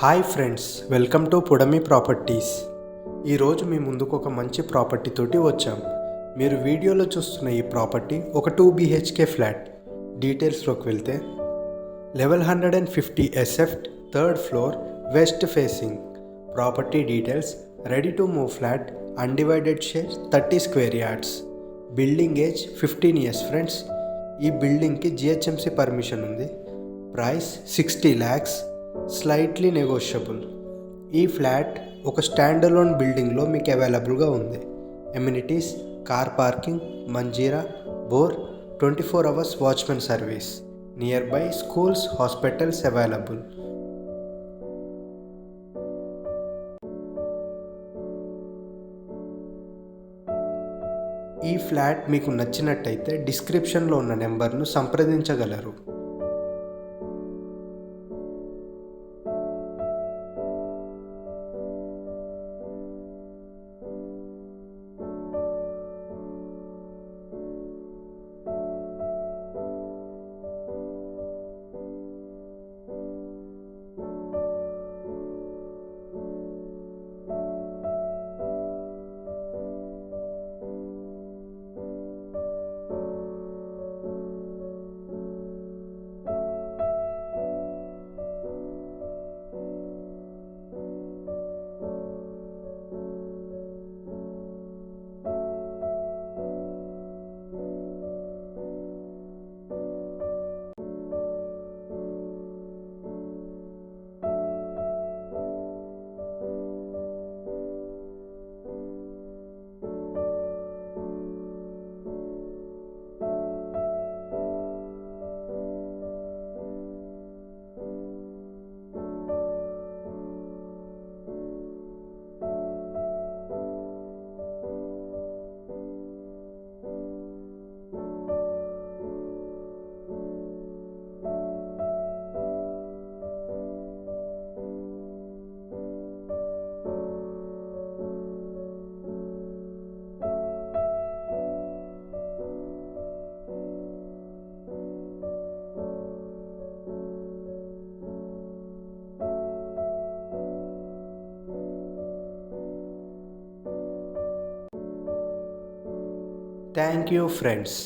Hi friends, welcome to పుడమి properties. ఈరోజు మీ ముందుకు ఒక మంచి ప్రాపర్టీ తోటి వచ్చాం. మీరు వీడియోలో చూస్తున్న ఈ ప్రాపర్టీ ఒక 2 BHK ఫ్లాట్. డీటెయిల్స్లోకి వెళ్తే 1150 SF, third floor, west facing. Property details: ready to move flat, undivided share, 30 square yards. Building age 15 years friends. ఈ బిల్డింగ్కి GHMC పర్మిషన్ ఉంది. Price 60 lakhs, slightly negotiable. ఈ ఫ్లాట్ ఒక స్టాండలోన్ బిల్డింగ్లో మీకు అవైలబుల్గా ఉంది. Amenities: car parking, Manjira, bore, 24 hours watchmen service. Near by schools, hospitals available. ఈ ఫ్లాట్ మీకు నచ్చినట్టయితే డిస్క్రిప్షన్లో ఉన్న నెంబర్ను సంప్రదించగలరు. Thank you friends.